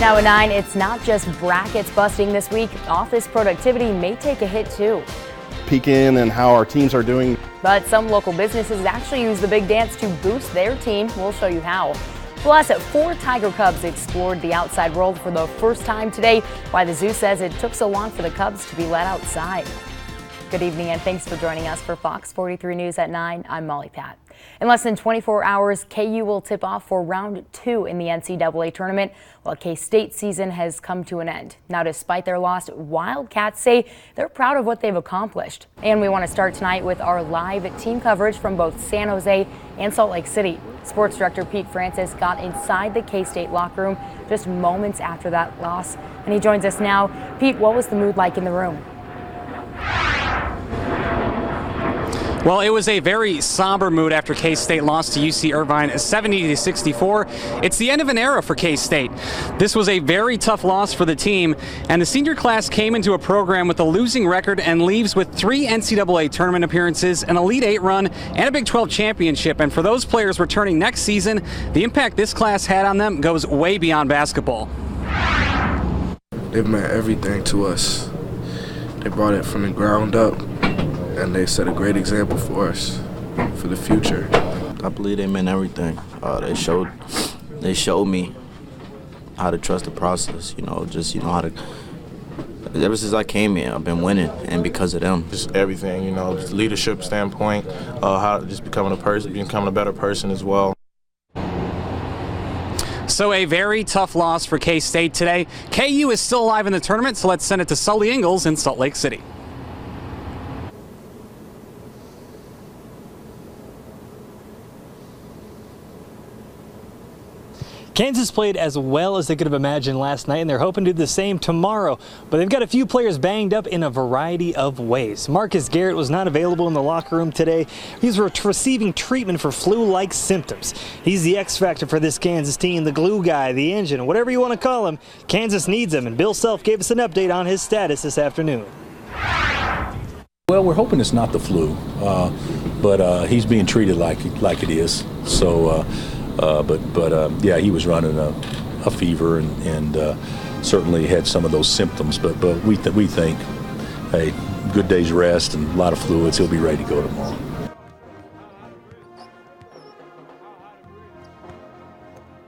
Now at 9, it's not just brackets busting this week. Office productivity may take a hit too. Peek in and how our teams are doing. But some local businesses actually use the big dance to boost their team. We'll show you how. Plus, 4 Tiger Cubs explored the outside world for the first time today. Why the zoo says it took so long for the Cubs to be let outside. Good evening and thanks for joining us for Fox 43 News at 9. I'm Molly Pat. In less than 24 hours, KU will tip off for round 2 in the NCAA tournament, while K-State season has come to an end. Now, despite their loss, Wildcats say they're proud of what they've accomplished. And we want to start tonight with our live team coverage from both San Jose and Salt Lake City. Sports director Pete Francis got inside the K-State locker room just moments after that loss, and he joins us now. Pete, what was the mood like in the room? Well, it was a very somber mood after K-State lost to UC Irvine 70-64. It's the end of an era for K-State. This was a very tough loss for the team, and the senior class came into a program with a losing record and leaves with 3 NCAA tournament appearances, an Elite 8 run, and a Big 12 championship. And for those players returning next season, the impact this class had on them goes way beyond basketball. They've meant everything to us. They brought it from the ground up. And they set a great example for us for the future. I believe they meant everything. They showed me how to trust the process. How to. Ever since I came here, I've been winning, and because of them. Just everything, just leadership standpoint, how just becoming a better person as well. So a very tough loss for K-State today. KU is still alive in the tournament, so let's send it to Sully Ingalls in Salt Lake City. Kansas played as well as they could have imagined last night, and they're hoping to do the same tomorrow. But they've got a few players banged up in a variety of ways. Marcus Garrett was not available in the locker room today. He's receiving treatment for flu-like symptoms. He's the X factor for this Kansas team, the glue guy, the engine, whatever you want to call him. Kansas needs him, and Bill Self gave us an update on his status this afternoon. Well, we're hoping it's not the flu, but he's being treated like it is. So. Yeah, he was running a fever and certainly had some of those symptoms. But we think, hey, good day's rest and a lot of fluids. He'll be ready to go tomorrow.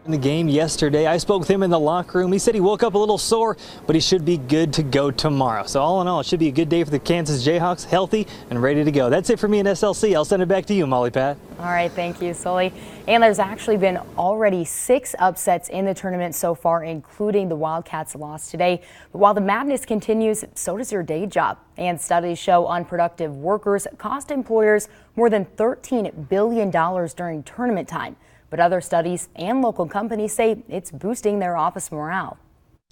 In the game yesterday, I spoke with him in the locker room. He said he woke up a little sore, but he should be good to go tomorrow. So all in all, it should be a good day for the Kansas Jayhawks, healthy and ready to go. That's it for me in SLC. I'll send it back to you, Molly Pat. All right, thank you, Sully. And there's actually been already 6 upsets in the tournament so far, including the Wildcats' loss today. But while the madness continues, so does your day job. And studies show unproductive workers cost employers more than $13 billion during tournament time. But other studies and local companies say it's boosting their office morale.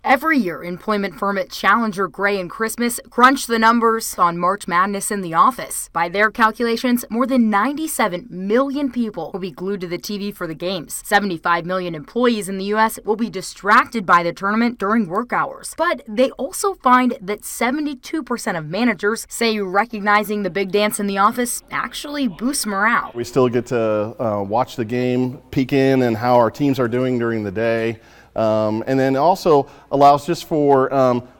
Every year, employment firm at Challenger, Gray & Christmas crunch the numbers on March Madness in the office. By their calculations, more than 97 million people will be glued to the TV for the games. 75 million employees in the U.S. will be distracted by the tournament during work hours. But they also find that 72% of managers say recognizing the big dance in the office actually boosts morale. We still get to watch the game, peek in and how our teams are doing during the day. And then also allows just for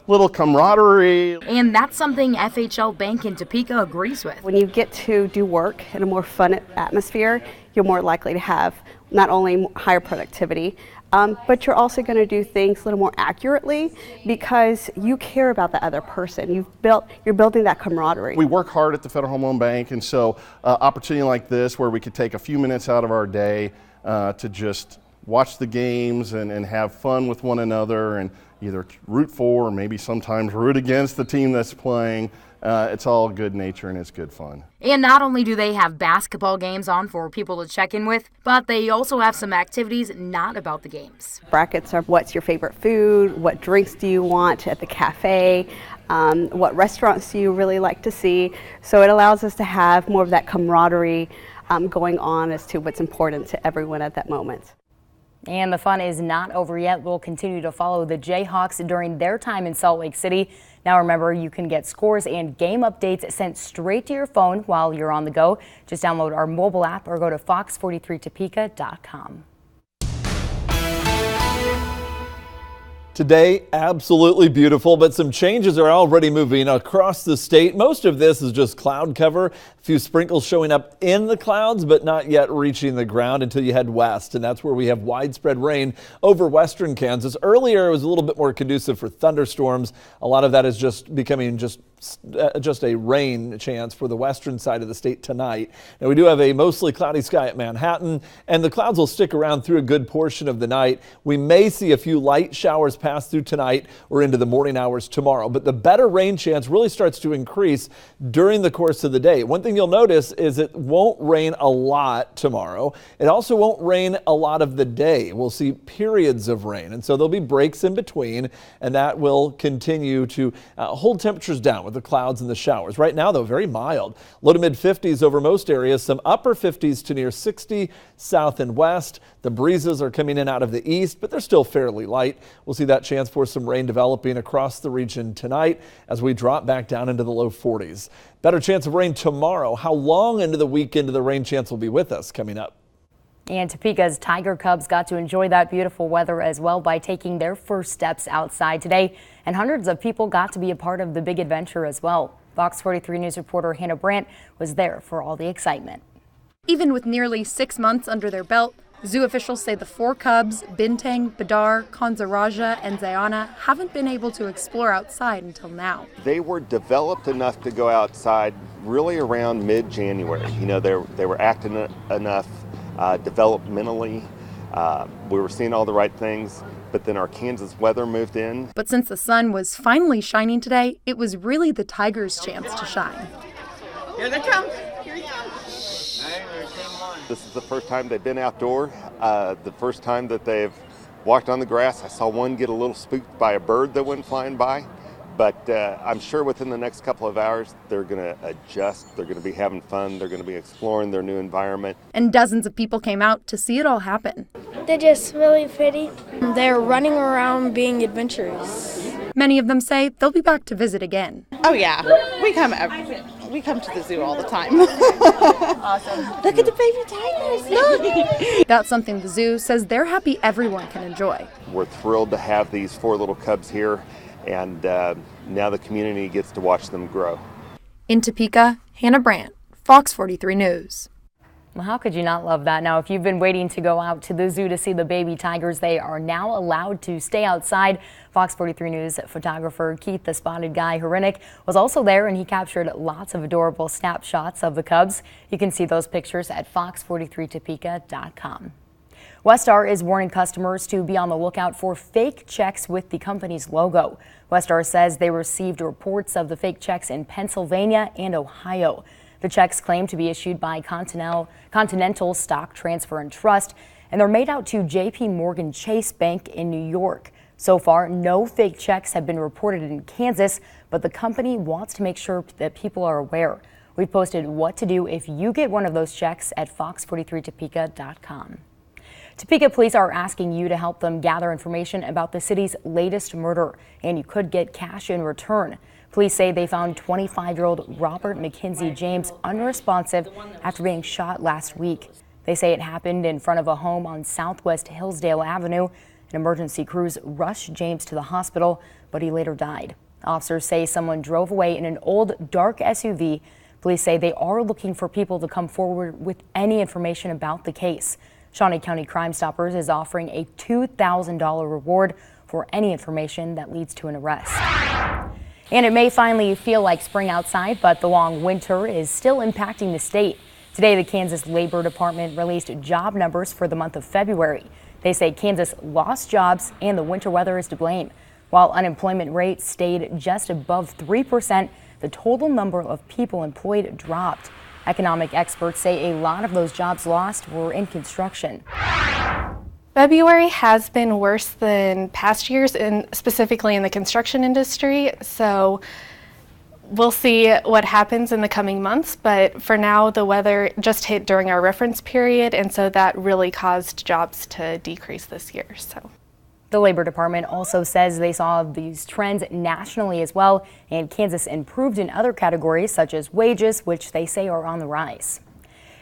little camaraderie. And that's something FHL Bank in Topeka agrees with. When you get to do work in a more fun atmosphere, you're more likely to have not only higher productivity, but you're also going to do things a little more accurately because you care about the other person. You're building that camaraderie. We work hard at the Federal Home Loan Bank, and so opportunity like this where we could take a few minutes out of our day to just watch the games and have fun with one another and either root for or maybe sometimes root against the team that's playing. It's all good nature and it's good fun. And not only do they have basketball games on for people to check in with, but they also have some activities not about the games. Brackets are what's your favorite food, what drinks do you want at the cafe, what restaurants do you really like to see. So it allows us to have more of that camaraderie going on as to what's important to everyone at that moment. And the fun is not over yet. We'll continue to follow the Jayhawks during their time in Salt Lake City. Now remember, you can get scores and game updates sent straight to your phone while you're on the go. Just download our mobile app or go to fox43topeka.com. Today, absolutely beautiful, but some changes are already moving across the state. Most of this is just cloud cover. A few sprinkles showing up in the clouds, but not yet reaching the ground until you head west. And that's where we have widespread rain over western Kansas. Earlier, it was a little bit more conducive for thunderstorms. A lot of that is just becoming just a rain chance for the western side of the state tonight. Now, we do have a mostly cloudy sky at Manhattan, and the clouds will stick around through a good portion of the night. We may see a few light showers pass through tonight or into the morning hours tomorrow, but the better rain chance really starts to increase during the course of the day. One thing you'll notice is it won't rain a lot tomorrow. It also won't rain a lot of the day. We'll see periods of rain, and so there'll be breaks in between, and that will continue to hold temperatures down with the clouds and the showers. Right now, though, very mild. Low to mid 50s over most areas, some upper 50s to near 60 south and west. The breezes are coming in out of the east, but they're still fairly light. We'll see that chance for some rain developing across the region tonight as we drop back down into the low 40s. Better chance of rain tomorrow. How long into the weekend the rain chance will be with us coming up. And Topeka's Tiger Cubs got to enjoy that beautiful weather as well by taking their first steps outside today. And hundreds of people got to be a part of the big adventure as well. Fox 43 News reporter Hannah Brandt was there for all the excitement. Even with nearly 6 months under their belt, zoo officials say the 4 cubs, Bintang, Badar, Kanzaraja, and Zayana, haven't been able to explore outside until now. They were developed enough to go outside really around mid-January. You know, they were acting enough developmentally. We were seeing all the right things, but then our Kansas weather moved in. But since the sun was finally shining today, it was really the Tigers' chance to shine. Here they come. Here he comes. This is the first time they've been outdoor, the first time that they've walked on the grass. I saw one get a little spooked by a bird that went flying by. But I'm sure within the next couple of hours, they're going to adjust. They're going to be having fun. They're going to be exploring their new environment. And dozens of people came out to see it all happen. They're just really pretty. They're running around being adventurous. Many of them say they'll be back to visit again. Oh yeah, we come to the zoo all the time. Awesome. Look at the baby tigers. Look. That's something the zoo says they're happy everyone can enjoy. We're thrilled to have these 4 little cubs here. And now the community gets to watch them grow. In Topeka, Hannah Brandt, Fox 43 News. Well, how could you not love that? Now, if you've been waiting to go out to the zoo to see the baby tigers, they are now allowed to stay outside. Fox 43 News photographer Keith the Spotted Guy Hrenek was also there, and he captured lots of adorable snapshots of the cubs. You can see those pictures at fox43topeka.com. Westar is warning customers to be on the lookout for fake checks with the company's logo. Westar says they received reports of the fake checks in Pennsylvania and Ohio. The checks claim to be issued by Continental Stock Transfer and Trust, and they're made out to JP Morgan Chase Bank in New York. So far, no fake checks have been reported in Kansas, but the company wants to make sure that people are aware. We've posted what to do if you get one of those checks at fox43topeka.com. Topeka police are asking you to help them gather information about the city's latest murder, and you could get cash in return. Police say they found 25-year-old Robert McKenzie James unresponsive after being shot last week. They say it happened in front of a home on Southwest Hillsdale Avenue. An emergency crews rushed James to the hospital, but he later died. Officers say someone drove away in an old, dark SUV. Police say they are looking for people to come forward with any information about the case. Shawnee County Crime Stoppers is offering a $2,000 reward for any information that leads to an arrest. And it may finally feel like spring outside, but the long winter is still impacting the state. Today, the Kansas Labor Department released job numbers for the month of February. They say Kansas lost jobs and the winter weather is to blame. While unemployment rate stayed just above 3%, the total number of people employed dropped. Economic experts say a lot of those jobs lost were in construction. February has been worse than past years, and specifically in the construction industry. So we'll see what happens in the coming months. But for now, the weather just hit during our reference period, and so that really caused jobs to decrease this year. So. The Labor Department also says they saw these trends nationally as well, and Kansas improved in other categories such as wages, which they say are on the rise.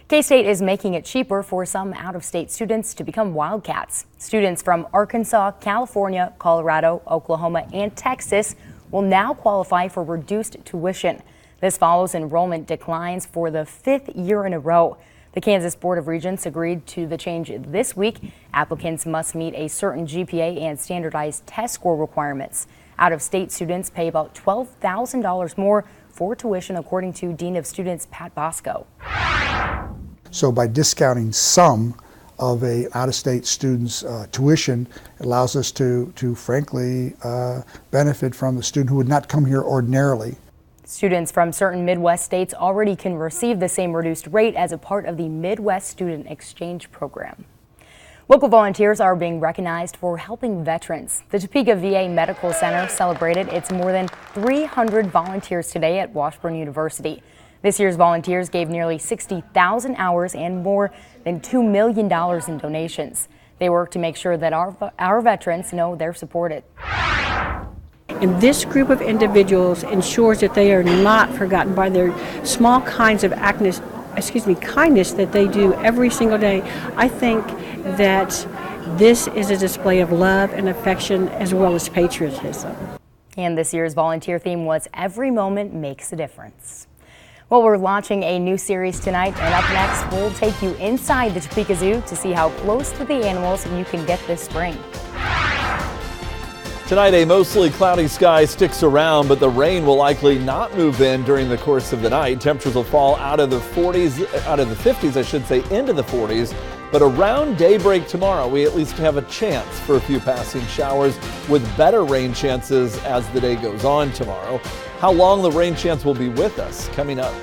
K-State is making it cheaper for some out-of-state students to become Wildcats. Students from Arkansas, California, Colorado, Oklahoma, and Texas will now qualify for reduced tuition. This follows enrollment declines for the 5th year in a row. The Kansas Board of Regents agreed to the change this week. Applicants must meet a certain GPA and standardized test score requirements. Out-of-state students pay about $12,000 more for tuition, according to Dean of Students Pat Bosco. So by discounting some of a out-of-state student's tuition, it allows us to frankly benefit from the student who would not come here ordinarily. Students from certain Midwest states already can receive the same reduced rate as a part of the Midwest Student Exchange Program. Local volunteers are being recognized for helping veterans. The Topeka VA Medical Center celebrated its more than 300 volunteers today at Washburn University. This year's volunteers gave nearly 60,000 hours and more than $2 million in donations. They work to make sure that our veterans know they're supported. And this group of individuals ensures that they are not forgotten by their small kinds of kindness that they do every single day. I think that this is a display of love and affection as well as patriotism. And this year's volunteer theme was Every Moment Makes a Difference. Well, we're launching a new series tonight, and up next, we'll take you inside the Topeka Zoo to see how close to the animals you can get this spring. Tonight, a mostly cloudy sky sticks around, but the rain will likely not move in during the course of the night. Temperatures will fall out of the 50s, I should say, into the 40s. But around daybreak tomorrow, we at least have a chance for a few passing showers with better rain chances as the day goes on tomorrow. How long the rain chance will be with us coming up.